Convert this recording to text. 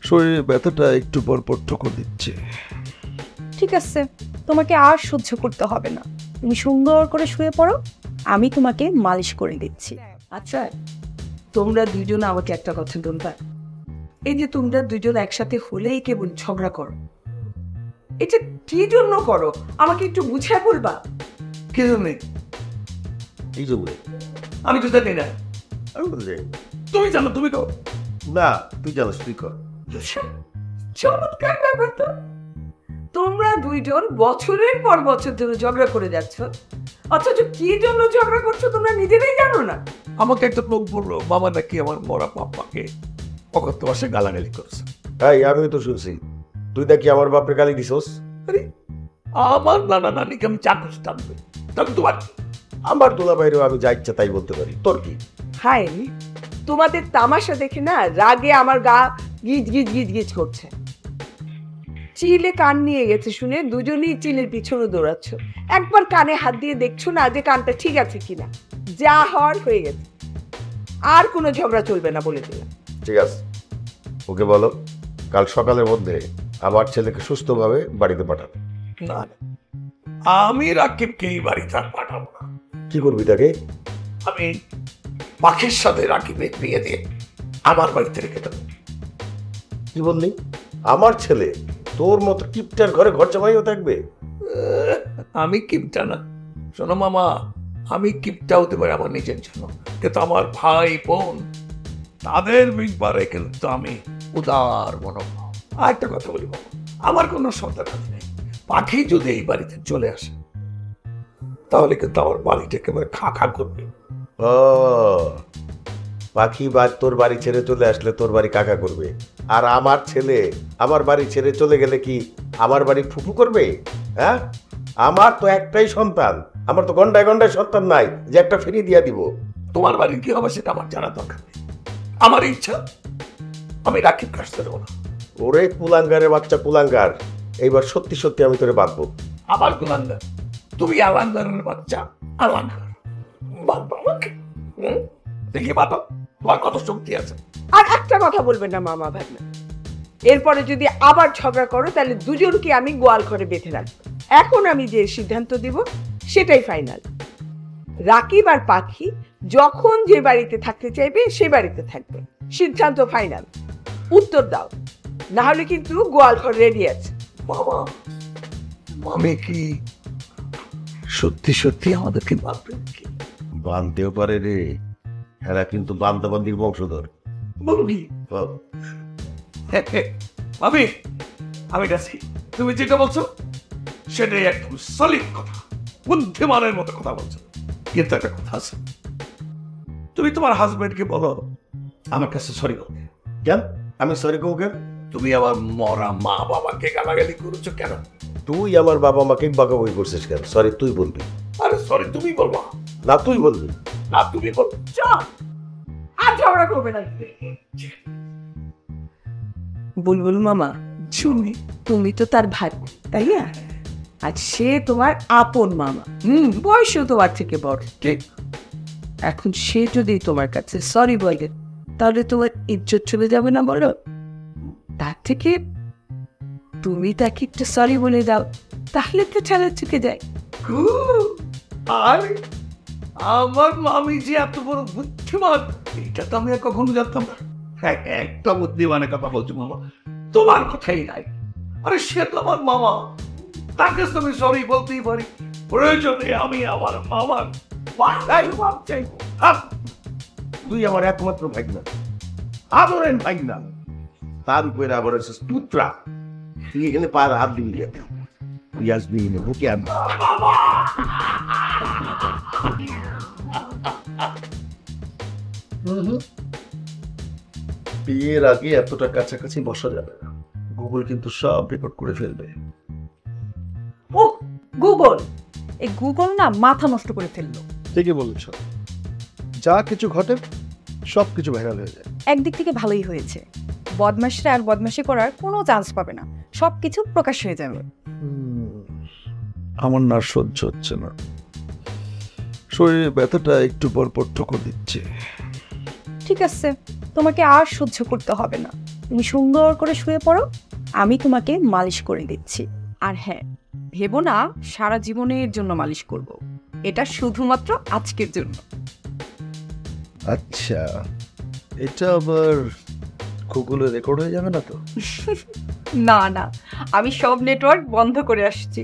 শরীরে ব্যথাটা একটু পর পর ঠোকর দিচ্ছে। ঠিক আছে, তোমাকে আর সহ্য করতে হবে না, তুমি সুন্দর করে শুয়ে পড়ো, আমি তোমাকে মালিশ করে দিচ্ছি। আচ্ছা, তোমরা দুজন আমাকে একটা কথা বলবা, এই যে তোমরা দুজন একসাথে হলেই কেবল ঝগড়া করো, এটা কি জন্য করো আমাকে একটু বুঝিয়ে বলবা? কি জন্যে? এই জন্য আমি তো জানি না। তুমি জানো, তুমি তো। না, তুই জানিস, তুই কর। চমৎকার ব্যাপার তো। তোমরা দুইজন বছরের পর বছর ধরে ঝগড়া করে যাচ্ছ, অথচ কি জন্য ঝগড়া করছো তোমরা নিজেরাই জানো না। আমাকে একটা লোক বললো বাবা নাকি আমার মরা পাপ্পাকে অকথ্য ভাষায় গালাগালি করছে। এই আমি তো শুনছি তুই নাকি আমার বাপরে গালি দিছস। আরে আমার নানা নানিকে আমি চাকরি টানবে, তবে তোমার আমার দোলা বাইরেও আমি যা ইচ্ছা তাই বলতে পারি, তোর কি? হায়, তোমাদের তামাশা দেখে না রাগে আমার গা গিজ গিজ গিজ গিজ করছে। চিলে কান নিয়ে গেছে শুনে দুজনেই চিলের পিছনে দৌড়াচ্ছ, একবার কানে হাত দিয়ে দেখছো না যে কানটা ঠিক আছে কিনা। যা হওয়ার হয়ে গেছে, আর কোনো ঝগড়া চলবে না বলে দিলাম। ঠিক আছে, ওকে বলো কাল সকালের মধ্যে আমার ছেলেকে সুস্থভাবে বাড়িতে পাঠাবে। না, আমি রাকিবকে এই বাড়িতে আর পাঠাবো না। কি করবি তাকে? আমি পাখির সাথে রাকিবের বিয়ে দিয়ে আমার বাড়িতে রেখে দেবো। কি বললি? আমার ছেলে তোর মতো কিপটার ঘরে ঘর জামাইও থাকবে? আমি কিপটা না, শোনো মামা, আমি কিপটা হতে পারি আমার নিজের জন্য, কিন্তু আমার ভাই বোন তাদের ব্যাপারে কিন্তু আমি উদার মনোভাব। আর একটা কথা বলি বাবা, আমার কোনো সন্তান নেই, পাখি যদি এই বাড়িতে চলে আসে তাহলে কিন্তু আমার বাড়িটা একেবারে খা খা করবে। ও, পাখি তোর বাড়ি ছেড়ে চলে আসলে তোর বাড়ি কাকা করবে, আর আমার ছেলে আমার বাড়ি ছেড়ে চলে গেলে কি আমার বাড়ি ফুফু করবে? হ্যাঁ, আমার তো একটাই সন্তান, আমার তো গন্ডায় গন্ডায় সন্তান নাই যে একটা ফিরিয়ে দিয়া দিব। তোমার বাড়ির কি হবে সেটা আমার জানা দরকার নেই, আমার ইচ্ছা আমি রাকিব কাটতে দেবো না। ওরে কুলাঙ্গারের বাচ্চা কুলাঙ্গার, এইবার সত্যি সত্যি আমি তোরে বাঁধবো। আবার কুলাঙ্গার? তুমি আলাঙ্গারের বাচ্চা, আলাঙ্গার বাঁধবো আমাকে? দেখি বাঁধো, তোমার কত শক্তি আছে। আর একটা কথা বলবেন না মামা ভাগ্না, এরপরে যদি আবার ঝগড়া করো তাহলে দুজনকে আমি গোয়াল ঘরে বেঁধে রাখবো। এখন আমি যে সিদ্ধান্ত দিব সেটাই ফাইনাল। রাকিব আর পাখি যখন যে বাড়িতে থাকতে চাইবে সে বাড়িতে থাকবে, সিদ্ধান্ত ফাইনাল। উত্তর দাও, না হলে কিন্তু গোয়াল ঘর রেডি আছে। বাবা, মামি কি সত্যি সত্যি আমাদেরকে বাঁধবে? বাঁধতেও পারে রে, এরা কিন্তু বান্দাবান্দির বংশধর। বলবি মামি, আমি গেছি, তুমি যেটা বলছো সেটাই একদম সলিড কথা, বুদ্ধিমানের মতো কথা বলছো। কিন্তু একটা কথা আছে, তুমি তোমার হাজবেন্ডকে বলো আমার কাছে সরি বলতে। কেন আমি সরি কও কেন? তুমি আমার মরা মা বাবাকে গালাগালি করেছো কেন? তুই আমার বাবা মাকে বাঁকাবই করছিস কেন? সরি তুই বলবি। আরে সরি তুমি বলবা না, তুই বলবি। না, তুমি বল। চল, আর ঝগড়া করবে না। বুলবুল মামা, শুনি তুমি তো তার ভাই, তাই না? আর সে তোমার আপন মামা, বয়সও তোমার থেকে বড়। ঠিক। এখন সে যদি তোমার কাছে সরি বলে তাহলে তোমার ইজ্জত চলে যাবে না বলো? তার থেকে তুমি তাকে একটু সরি বলে দাও, তাহলে তো ছাড়া চুকে যায়। আর আমার মামি যে এত বড় বুদ্ধিমান এটা তো আমি আর কখনো জানতাম না। একটা বুদ্ধিমানের কথা বলছো মামা, তোমার কথাই নাই। আরে সে তো আমার মামা, তাকে তুমি সরি বলতেই পারি। প্রয়োজনে আমি আমার মামার পাশাই মাপ চাইবো। তুই আমার একমাত্র ভাগনা, আদরেন ভাগনা, তার উপরে আবার পুত্রা। তুই এখানে পার হাত দিবি, তুই আসবি বুকে আনবি। বিয়ের আগে এতটা কাছাকাছি বসা যাবে না, গুগল কিন্তু সব রেকর্ড করে ফেলবে। ও গুগল, এই গুগল না মাথা নষ্ট করে ফেললো। ঠিকই বলেছ, যা কিছু ঘটে সব কিছু ভাইরাল হয়ে যায়। একদিক থেকে ভালোই হয়েছে, বদমাশরা আর বদমাশি করার কোনো চান্স পাবে না, সব কিছু প্রকাশ হয়ে যাবে। আমার না সহ্য হচ্ছে না, শরীরে ব্যথাটা একটু পর পর ঠোকর দিচ্ছে। ঠিক আছে, তোমাকে আর সহ্য করতে হবে না, তুমি সুন্দর করে শুয়ে পড়ো, আমি তোমাকে মালিশ করে দিচ্ছি। আর হ্যাঁ, ভেবো না সারা জীবনের জন্য মালিশ করব, এটা শুধুমাত্র আজকের জন্য। আচ্ছা, এটা আবার গুগলে রেকর্ড হয়ে যাবে না তো? না না, আমি সব নেটওয়ার্ক বন্ধ করে আসছি।